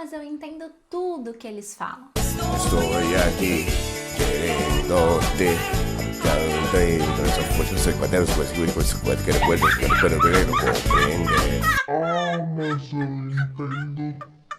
mas eu entendo tudo que eles falam. Estou aqui querendo-te. Mas eu entendo tudo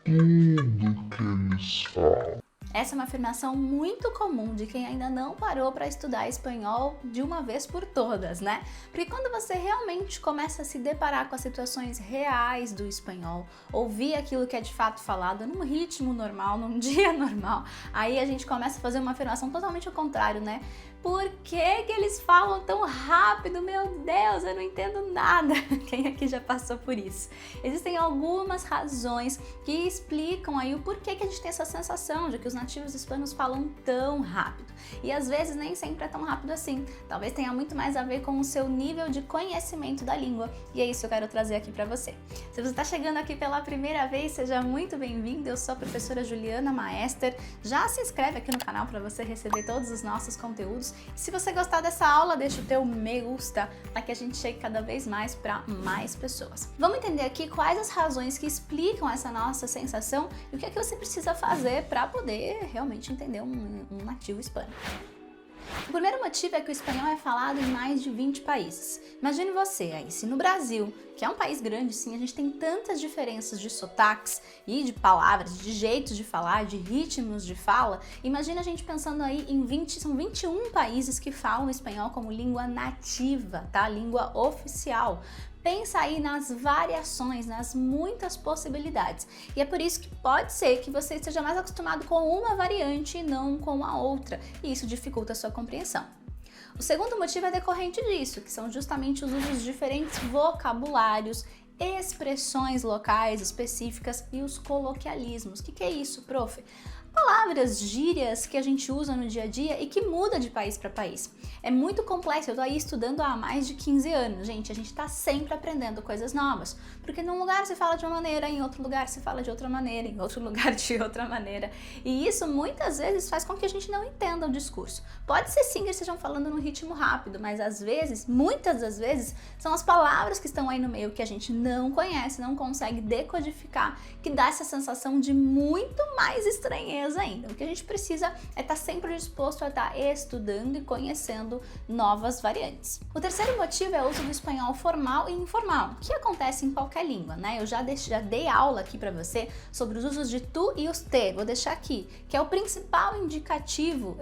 que eles falam. Essa é uma afirmação muito comum de quem ainda não parou para estudar espanhol de uma vez por todas, né? Porque quando você realmente começa a se deparar com as situações reais do espanhol, ouvir aquilo que é de fato falado num ritmo normal, num dia normal, aí a gente começa a fazer uma afirmação totalmente ao contrário, né? Por que eles falam tão rápido? Meu Deus, eu não entendo nada. Quem aqui já passou por isso? Existem algumas razões que explicam aí o porquê que a gente tem essa sensação de que os nativos hispanos falam tão rápido. E às vezes nem sempre é tão rápido assim. Talvez tenha muito mais a ver com o seu nível de conhecimento da língua. E é isso que eu quero trazer aqui para você. Se você está chegando aqui pela primeira vez, seja muito bem-vindo. Eu sou a professora Juliana Maester. Já se inscreve aqui no canal para você receber todos os nossos conteúdos. Se você gostar dessa aula, deixa o teu me gusta para que a gente chegue cada vez mais para mais pessoas. Vamos entender aqui quais as razões que explicam essa nossa sensação e o que é que você precisa fazer para poder realmente entender um nativo hispânico. O primeiro motivo é que o espanhol é falado em mais de 20 países. Imagine você aí, se no Brasil, que é um país grande sim, a gente tem tantas diferenças de sotaques e de palavras, de jeitos de falar, de ritmos de fala, imagina a gente pensando aí em são 21 países que falam espanhol como língua nativa, tá? Língua oficial. Pensa aí nas variações, nas muitas possibilidades. E é por isso que pode ser que você esteja mais acostumado com uma variante e não com a outra, e isso dificulta a sua compreensão. O segundo motivo é decorrente disso, que são justamente os usos de diferentes vocabulários, expressões locais específicas e os coloquialismos. O que é isso, prof? Palavras, gírias que a gente usa no dia a dia e que muda de país para país. É muito complexo, eu tô aí estudando há mais de 15 anos, gente, a gente tá sempre aprendendo coisas novas, porque num lugar se fala de uma maneira, em outro lugar se fala de outra maneira, em outro lugar de outra maneira, e isso muitas vezes faz com que a gente não entenda o discurso. Pode ser sim que eles estejam falando num ritmo rápido, mas às vezes, muitas das vezes, são as palavras que estão aí no meio que a gente não conhece, não consegue decodificar, que dá essa sensação de muito mais estranheza ainda. O que a gente precisa é estar sempre disposto a estar estudando e conhecendo novas variantes. O terceiro motivo é o uso do espanhol formal e informal, que acontece em qualquer língua, né? Eu já dei aula aqui para você sobre os usos de tu e os te, vou deixar aqui, que é o principal indicativo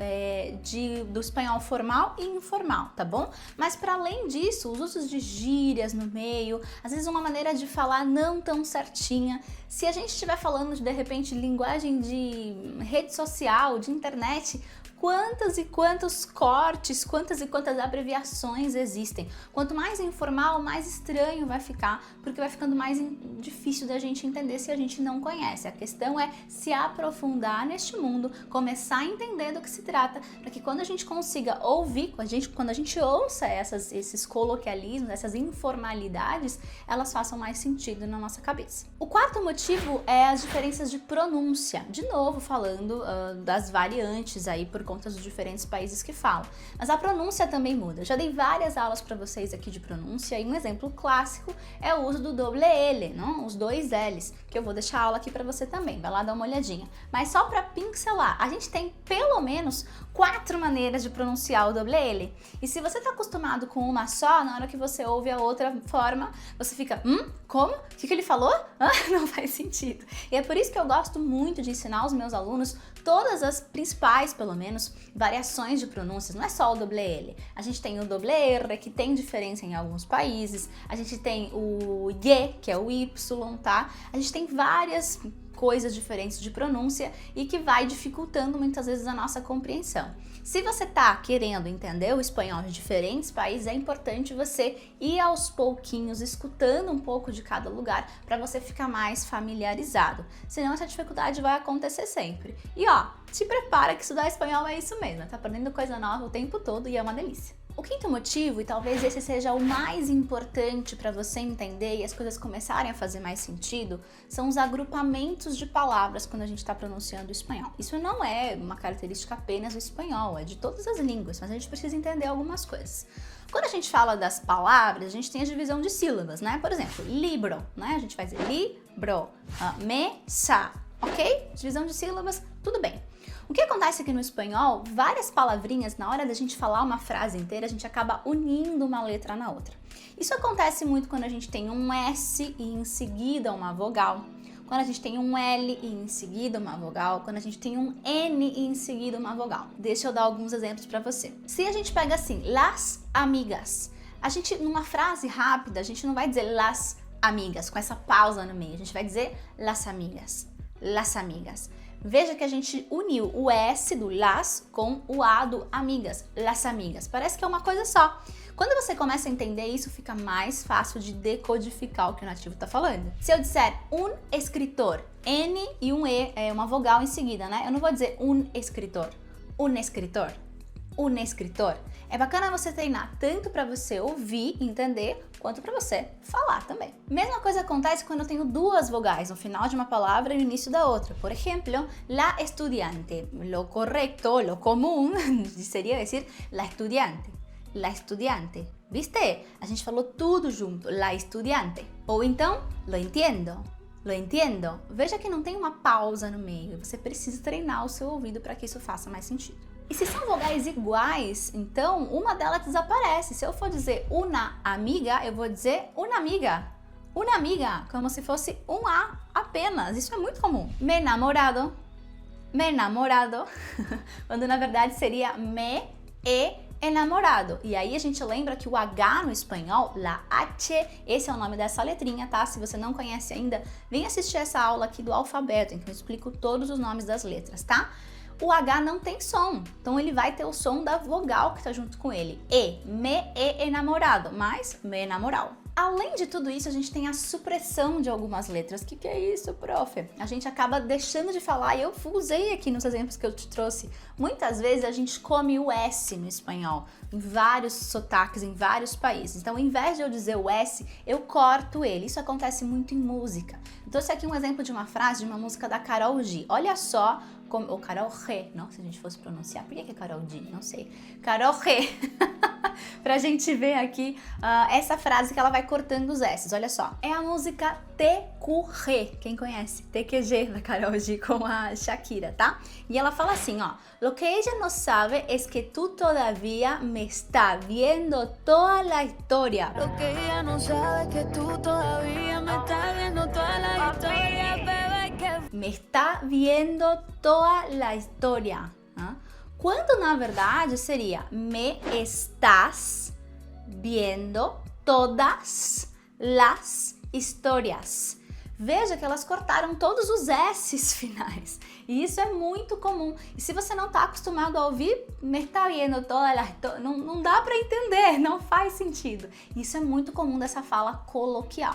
do espanhol formal e informal, tá bom? Mas para além disso, os usos de gírias no meio, às vezes uma maneira de falar não tão certinha. Se a gente estiver falando de repente linguagem de rede social, de internet, quantas e quantos cortes, quantas e quantas abreviações existem. Quanto mais informal, mais estranho vai ficar, porque vai ficando mais difícil da gente entender se a gente não conhece. A questão é se aprofundar neste mundo, começar a entender do que se trata, para que quando a gente consiga ouvir, quando a gente ouça esses coloquialismos, essas informalidades, elas façam mais sentido na nossa cabeça. O quarto motivo é as diferenças de pronúncia. De novo, falando das variantes aí por conta dos diferentes países que falam. Mas a pronúncia também muda. Eu já dei várias aulas para vocês aqui de pronúncia e um exemplo clássico é o uso do doble L, não? Os dois L's, que eu vou deixar a aula aqui para você também, vai lá dar uma olhadinha. Mas só para pincelar, a gente tem pelo menos 4 maneiras de pronunciar o doble L. E se você está acostumado com uma só, na hora que você ouve a outra forma, você fica, como? O que ele falou? Não faz sentido. E é por isso que eu gosto muito de ensinar os meus alunos todas as principais, pelo menos, variações de pronúncias. Não é só o doble L. A gente tem o doble R, que tem diferença em alguns países. A gente tem o Y, que é o Y, tá? A gente tem várias coisas diferentes de pronúncia e que vai dificultando muitas vezes a nossa compreensão. Se você está querendo entender o espanhol de diferentes países, é importante você ir aos pouquinhos, escutando um pouco de cada lugar, para você ficar mais familiarizado. Senão essa dificuldade vai acontecer sempre. E ó, te prepara que estudar espanhol é isso mesmo, tá aprendendo coisa nova o tempo todo e é uma delícia. O quinto motivo, e talvez esse seja o mais importante para você entender e as coisas começarem a fazer mais sentido, são os agrupamentos de palavras quando a gente está pronunciando o espanhol. Isso não é uma característica apenas do espanhol, é de todas as línguas, mas a gente precisa entender algumas coisas. Quando a gente fala das palavras, a gente tem a divisão de sílabas, né? Por exemplo, libro, né? A gente vai dizer libro, mesa, ok? Divisão de sílabas, tudo bem. O que acontece aqui no espanhol, várias palavrinhas, na hora da gente falar uma frase inteira, a gente acaba unindo uma letra na outra. Isso acontece muito quando a gente tem um S e em seguida uma vogal, quando a gente tem um L e em seguida uma vogal, quando a gente tem um N e em seguida uma vogal. Deixa eu dar alguns exemplos para você. Se a gente pega assim, las amigas, a gente, numa frase rápida, a gente não vai dizer las amigas, com essa pausa no meio, a gente vai dizer las amigas, las amigas. Veja que a gente uniu o S do las com o A do amigas, las amigas. Parece que é uma coisa só. Quando você começa a entender isso, fica mais fácil de decodificar o que o nativo está falando. Se eu disser um escritor, N e um E, é uma vogal em seguida, né? Eu não vou dizer um escritor, um escritor, um escritor. É bacana você treinar tanto para você ouvir e entender, quanto para você falar também. Mesma coisa acontece quando eu tenho duas vogais no final de uma palavra e no início da outra. Por exemplo, la estudiante. Lo correcto, lo común seria dizer la estudiante. La estudiante. ¿Viste? A gente falou tudo junto. La estudiante. Ou então, lo entiendo. Lo entiendo. Veja que não tem uma pausa no meio. Você precisa treinar o seu ouvido para que isso faça mais sentido. E se são vogais iguais, então uma delas desaparece. Se eu for dizer una amiga, eu vou dizer una amiga. Una amiga, como se fosse um A apenas. Isso é muito comum. Me enamorado. Me enamorado. Quando na verdade seria me enamorado. E aí a gente lembra que o H no espanhol, la H, esse é o nome dessa letrinha, tá? Se você não conhece ainda, vem assistir essa aula aqui do alfabeto, em que eu explico todos os nomes das letras, tá? O H não tem som, então ele vai ter o som da vogal que tá junto com ele. Me enamorado, mas me enamoral. Além de tudo isso, a gente tem a supressão de algumas letras. O que é isso, prof? A gente acaba deixando de falar, e eu usei aqui nos exemplos que eu te trouxe. Muitas vezes a gente come o S no espanhol, em vários sotaques, em vários países. Então, ao invés de eu dizer o S, eu corto ele. Isso acontece muito em música. Eu trouxe aqui um exemplo de uma frase de uma música da Karol G. Olha só, ou Karol G, não? Se a gente fosse pronunciar, por que é Karol G? Não sei. Karol G. Pra gente ver aqui essa frase que ela vai cortando os S's, olha só. É a música TQG, quem conhece? TQG da Karol G com a Shakira, tá? E ela fala assim, ó. Lo que ella no sabe es que tú todavía me está viendo toda la historia. Lo que ella no sabe es que tú todavía me está viendo toda la historia, bebé, que... Me está viendo toda la historia. Quando na verdade seria me estás viendo todas las historias. Veja que elas cortaram todos os S's finais. E isso é muito comum. E se você não está acostumado a ouvir, me está viendo todas las historias, não dá para entender, não faz sentido. Isso é muito comum dessa fala coloquial.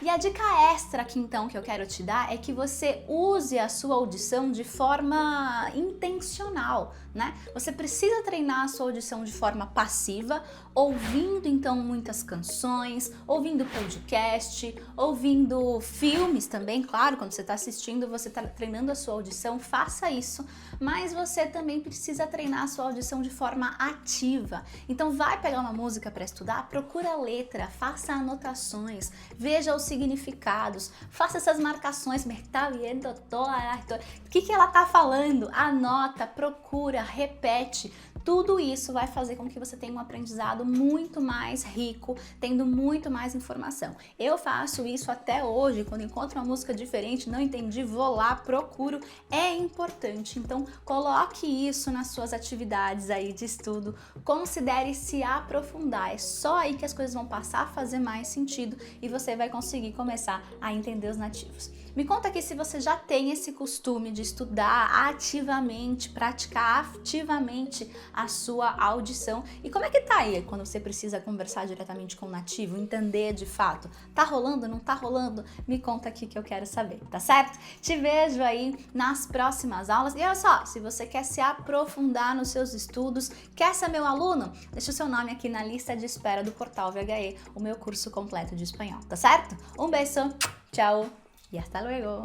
E a dica extra aqui então que eu quero te dar é que você use a sua audição de forma intencional, né? Você precisa treinar a sua audição de forma passiva, ouvindo então muitas canções, ouvindo podcast, ouvindo filmes também, claro, quando você está assistindo, você está treinando a sua audição, faça isso, mas você também precisa treinar a sua audição de forma ativa. Então vai pegar uma música para estudar, procura a letra, faça anotações, veja os significados, faça essas marcações, me está vendo toda a história. O que ela está falando? Anota, procura, repete. Tudo isso vai fazer com que você tenha um aprendizado muito mais rico, tendo muito mais informação. Eu faço isso até hoje, quando encontro uma música diferente, não entendi, vou lá, procuro, é importante. Então, coloque isso nas suas atividades aí de estudo, considere se aprofundar, é só aí que as coisas vão passar a fazer mais sentido e você vai conseguir começar a entender os nativos. Me conta aqui se você já tem esse costume de estudar ativamente, praticar ativamente a sua audição. E como é que tá aí quando você precisa conversar diretamente com o nativo, entender de fato? Tá rolando, não tá rolando? Me conta aqui que eu quero saber, tá certo? Te vejo aí nas próximas aulas. E olha só, se você quer se aprofundar nos seus estudos, quer ser meu aluno, deixa o seu nome aqui na lista de espera do Portal VHE, o meu curso completo de espanhol, tá certo? Um beijo, tchau! Y hasta luego.